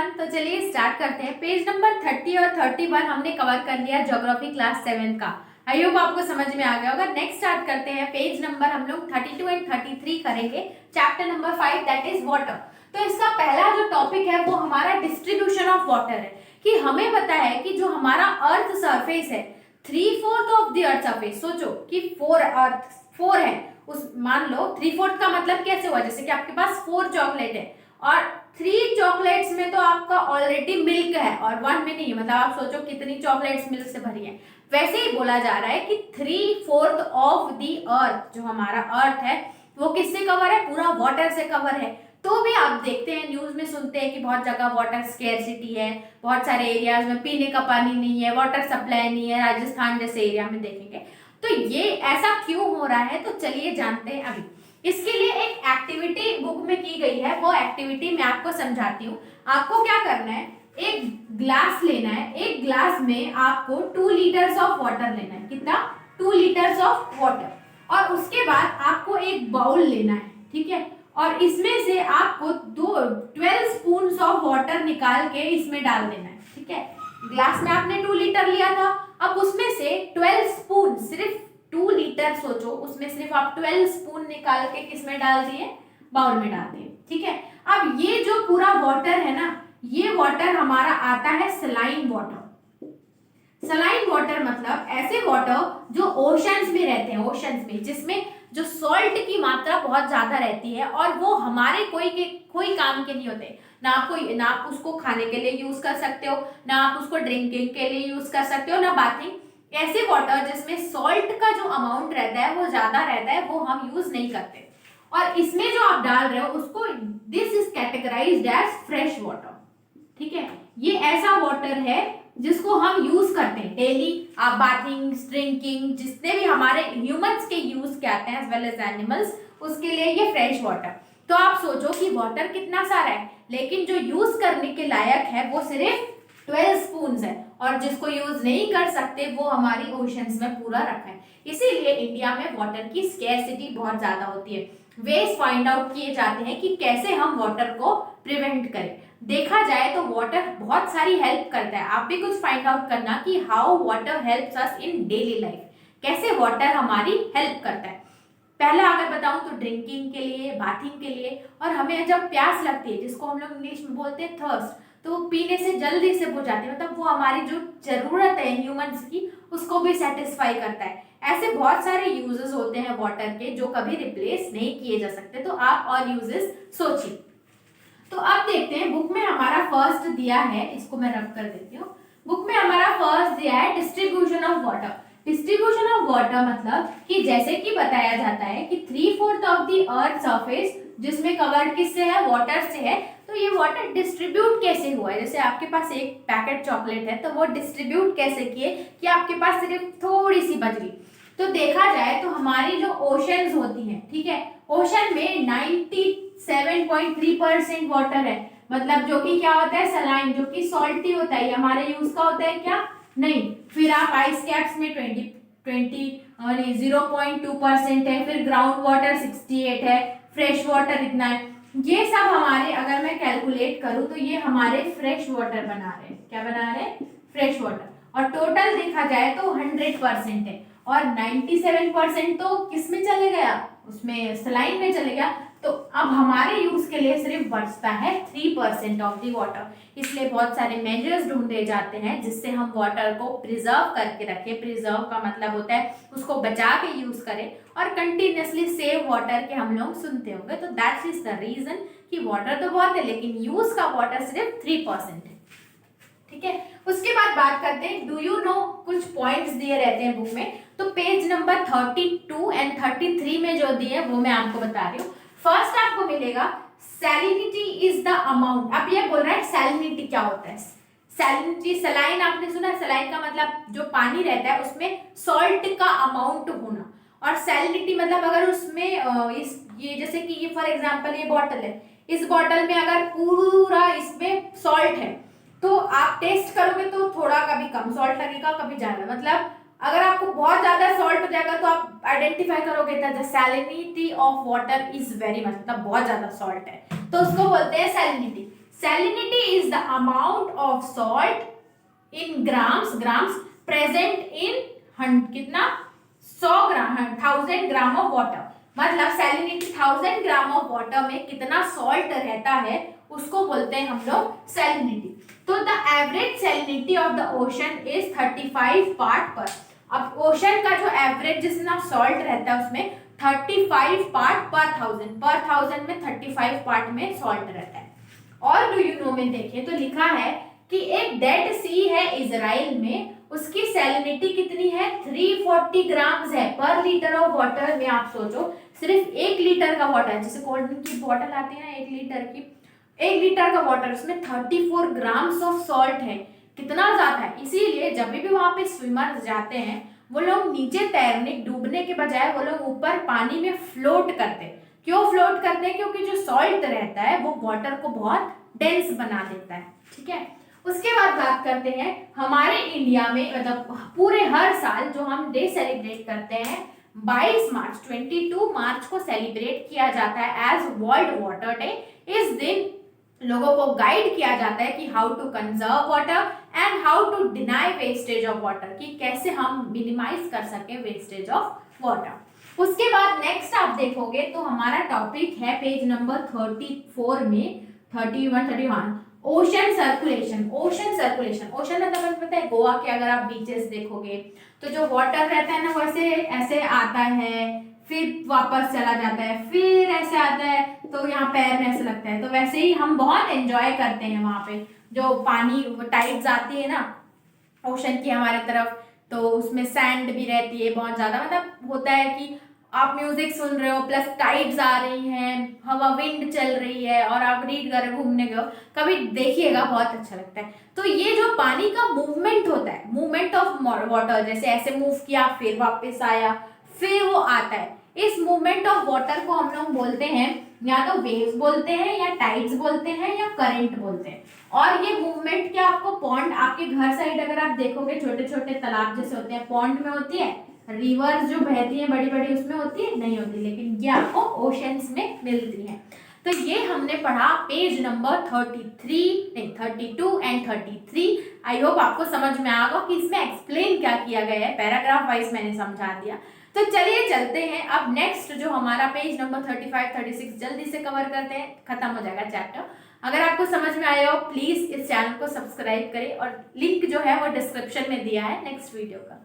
Everyone. तो चलिए start करते हैं। पेज नंबर 30 और 31 हमने कवर कर लिया ज्योग्राफी क्लास 7 का। आई होप आपको समझ में आ गया होगा। नेक्स्ट स्टार्ट करते हैं। पेज नंबर हम लोग 32 एंड 33 करेंगे। Chapter number 5 that is water. तो इसका पहला जो टॉपिक है वो हमारा डिस्ट्रीब्यूशन ऑफ वाटर है कि हमें पता है कि जो हमारा अर्थ सरफेस है 3/4 ऑफ द अर्थ सरफेस। सोचो कि 4 है, उस मान लो 3/4 का मतलब कैसे हुआ, जैसे कि आपके पास 4 चॉकलेट है और 3 चॉकलेट्स में तो आपका ऑलरेडी मिल्क है और 1 में नहीं है, मतलब आप सोचो कितनी चॉकलेट्स मिल्क से भरी है। वैसे ही बोला जा रहा है कि 3/4 ऑफ द अर्थ, जो हमारा अर्थ है वो किससे कवर है, पूरा वाटर से कवर है। तो भी आप देखते हैं न्यूज में सुनते हैं कि बहुत जगह वाटर स्केर्सिटी है, बहुत सारे एरियाज में पीने का पानी नहीं है, वाटर सप्लाई नहीं है, राजस्थान जैसे एरिया में देखेंगे। तो ये ऐसा क्यों हो रहा है, तो चलिए जानते हैं अभी। इसके लिए एक एक्टिविटी बुक में की गई है, वो एक्टिविटी मैं आपको समझाती हूँ। आपको क्या करना है, एक ग्लास लेना है, एक ग्लास में आपको 2 लीटर्स ऑफ वाटर लेना है। कितना? 2 लीटर्स ऑफ वाटर। और उसके बाद आपको एक बाउल लेना है, ठीक है, और इसमें से आपको 12 स्पून ऑफ वाटर निकाल के इसमें डाल देना है, ठीक है। ग्लास में आपने 2 लीटर लिया था, अब उसमें से 12 स्पून, सिर्फ 2 लीटर सोचो, उसमें सिर्फ आप 12 स्पून निकाल के किसमें डाल दिए, बाउल में डाल दिए, ठीक है। अब ये जो पूरा वाटर है ना, ये वाटर हमारा आता है सलाइन वाटर। सलाइन वाटर मतलब ऐसे वाटर जो ओशंस में रहते हैं, ओशंस में जिसमें जो सॉल्ट की मात्रा बहुत ज्यादा रहती है और वो हमारे कोई काम के नहीं होते। ना आप उसको खाने के लिए यूज कर सकते हो, ना आप उसको ड्रिंकिंग के लिए यूज कर सकते हो, ना बाथिंग। ऐसे वाटर जिसमें सॉल्ट का जो अमाउंट रहता है वो ज्यादा रहता है, वो हम यूज नहीं करते। और इसमें जो आप डाल रहे हो उसको, this is categorised as fresh water, ठीक है। ये ऐसा वाटर है जिसको हम यूज करते हैं डेली, आप बाथिंग, ड्रिंकिंग, जितने भी हमारे ह्यूमंस के यूज के आते हैं एज वेल एज एनिमल्स, उसके लिए ये फ्रेश वाटर। तो आप सोचो कि वाटर कितना सारा है, लेकिन जो यूज करने के लायक है वो सिर्फ 12 स्पून है, और जिसको यूज नहीं कर सकते वो हमारी ओशंस में पूरा रखा है। इसीलिए इंडिया में वाटर की स्केर्सिटी बहुत ज्यादा होती है। वेज फाइंड आउट किए जाते हैं कि कैसे हम वाटर को प्रिवेंट करें। देखा जाए तो वाटर बहुत सारी हेल्प करता है। आप भी कुछ फाइंड आउट करना कि how water helps us in daily life, कैसे वाटर हमारी हेल्प करता है। पहला अगर बताऊं तो ड्रिंकिंग के लिए, बाथिंग के लिए, और हमें जब प्यास लगती है, जिसको हम लोग इंग्लिश में बोलते हैं थर्स्ट, तो वो पीने से जल्दी से बुझ जाती है, मतलब वो हमारी जो जरूरत है ह्यूमंस की उसको भी सेटिस्फाई करता है। ऐसे बहुत सारे यूजेस होते हैं वाटर के जो कभी रिप्लेस नहीं किए जा सकते। तो आप और यूजेस सोचिए। तो अब देखते हैं, बुक में हमारा फर्स्ट दिया है, इसको मैं रब कर देती हूँ। बुक में हमारा फर्स्ट दिया है distribution of water. Distribution of water मतलब कि जैसे कि बताया जाता है कि 3/4 ऑफ द अर्थ सरफेस जिसमें कवर्ड किससे है, वाटर से है। तो ये वाटर डिस्ट्रीब्यूट कैसे हुआ है, जैसे आपके पास एक पैकेट चॉकलेट है तो वो डिस्ट्रीब्यूट कैसे किए कि आपके पास सिर्फ थोड़ी सी बच गई। तो देखा जाए तो हमारी जो ओशंस होती हैं, ठीक है, ओशन में 97.3% वाटर है, मतलब जो कि क्या होता है, सलाइन, जो कि सॉल्टी होता है, हमारे यूज का होता है क्या, नहीं। फिर आप आइस कैप्स में 0.2% है, फिर ग्राउंड वाटर 68 है, फ्रेश वाटर इतना है। ये सब हमारे, अगर मैं कैलकुलेट करूं तो ये हमारे फ्रेश वाटर बना रहे हैं। क्या बना रहे हैं? Fresh water. और टोटल देखा जाए तो 100% है, और 97% तो किस में चले गया, उसमें सलाइन में चले गया। तो अब हमारे यूज के लिए सिर्फ बचता है 3% ऑफ दी वाटर। इसलिए बहुत सारे मेजर्स ढूंढे जाते हैं जिससे हम वाटर को प्रिजर्व करके रखें। प्रिजर्व का मतलब होता है उसको बचा के यूज करें, और कंटिन्यूसली सेव वाटर के हम लोग सुनते होंगे। तो दैट इज द रीजन कि वाटर तो बहुत है लेकिन यूज का वाटर सिर्फ 3% है, ठीक है। उसके बाद बात करते हैं, डू यू नो, कुछ पॉइंट्स दिए रहते हैं बुक में। तो पेज नंबर 32 एंड 33 में जो दिए वो मैं आपको बता रही हूँ। फर्स्ट आपको मिलेगा सैलिनिटी इज द अमाउंट। अब ये बोल रहा है सैलिनिटी क्या होता है। सैलिनिटी, सलाइन आपने सुना, सलाइन का मतलब जो पानी रहता है उसमें सॉल्ट का अमाउंट होना, और सैलिनिटी मतलब अगर उसमें ये जैसे कि ये फॉर एग्जांपल ये बॉटल है, इस बॉटल में अगर पूरा इसमें सॉल्ट है तो आप टेस्ट करोगे तो थोड़ा कभी कम सॉल्ट लगेगा, कभी ज्यादा। मतलब अगर आपको बहुत ज्यादा सॉल्ट हो जाएगा तो आप आइडेंटिफाई करोगे the salinity of water is very much, मतलब बहुत ज्यादा सॉल्ट है तो उसको बोलते हैं salinity. Salinity is the amount of salt in grams present in कितना 100 ग्राम 1000 ग्राम ऑफ वाटर, मतलब सैलिनिटी 1000 ग्राम ऑफ वाटर में कितना सॉल्ट रहता है उसको बोलते हैं हम लोग सैलिनिटी। तो the average salinity of the ocean is 35 part पर। अब ओशन का जो एवरेज जितना सॉल्ट रहता है उसमें 35 पार्ट पर थाउजेंड में 35 पार्ट में सॉल्ट रहता है। और डू यू नो में देखें तो लिखा है कि एक डेड सी है इजराइल में, उसकी सैलिनिटी कितनी है 340 ग्राम्स है पर लीटर ऑफ वाटर में। आप सोचो सिर्फ 1 लीटर का वाटर, जैसे कोल्ड ड्रिंक की बोतल आती है ना 1 लीटर की, 1 लीटर का वाटर उसमें 34 ग्राम्स ऑफ सॉल्ट है, कितना ज्यादा है। इसीलिए जब भी वहां पे स्विमर्स जाते हैं वो लोग नीचे तैरने डूबने के बजाय वो लोग ऊपर पानी में फ्लोट करते हैं। क्यों फ्लोट करते हैं? क्योंकि जो सॉल्ट रहता है वो वाटर को बहुत डेंस बना देता है। ठीक है, उसके बाद बात करते हैं हमारे इंडिया में मतलब पूरे हर साल जो हम डे सेलिब्रेट करते हैं 22 मार्च 22 मार्च को सेलिब्रेट किया जाता है एज वर्ल्ड वाटर डे। इस दिन लोगों को गाइड किया जाता है कि how to conserve water and how to deny wastage of water, कि कैसे हम मिनिमाइज कर सके वेस्टेज ऑफ वाटर। उसके बाद नेक्स्ट आप देखोगे तो हमारा टॉपिक है पेज नंबर 34 में 31 ocean circulation. Ocean circulation, ocean मतलब हमें पता है गोवा के अगर आप बीचेस देखोगे तो जो वाटर रहता है ना वैसे ऐसे आता है फिर वापस चला जाता है फिर ऐसे आता है, तो यहाँ पैर में ऐसे लगता है। तो वैसे ही हम बहुत एंजॉय करते हैं वहां पे, जो पानी टाइड्स आती है ना ओशन की हमारे तरफ, तो उसमें सैंड भी रहती है बहुत ज्यादा, मतलब होता है कि आप म्यूजिक सुन रहे हो प्लस टाइड्स आ रही हैं, हवा विंड चल रही है और आप रीड कर रहे हो, घूमने गए हो, कभी देखिएगा बहुत अच्छा लगता है। तो ये जो पानी का मूवमेंट होता है, मूवमेंट ऑफ वाटर, जैसे ऐसे मूव किया फिर वापस आया फिर वो आता है, इस मूवमेंट ऑफ वाटर को हम लोग बोलते हैं या तो वेव्स बोलते हैं या टाइड्स बोलते हैं या करंट बोलते हैं। और ये मूवमेंट क्या आपको पॉन्ड, आपके घर साइड अगर आप देखोगे छोटे छोटे तालाब जैसे होते हैं पॉन्ड में होती है, रिवर्स जो बहती है बड़ी बड़ी उसमें होती है नहीं होती, लेकिन ये आपको ओशंस में मिलती है। तो ये हमने पढ़ा पेज नंबर 33 नहीं 32 एंड 33। आई होप आपको समझ में आ गया कि इसमें एक्सप्लेन क्या किया गया है, पैराग्राफ वाइज मैंने समझा दिया। तो चलिए चलते हैं अब नेक्स्ट जो हमारा पेज नंबर 35 36 जल्दी से कवर करते हैं, खत्म हो जाएगा चैप्टर। अगर आपको समझ में आया हो प्लीज इस चैनल को सब्सक्राइब करें और लिंक जो है वो डिस्क्रिप्शन में दिया है नेक्स्ट वीडियो का।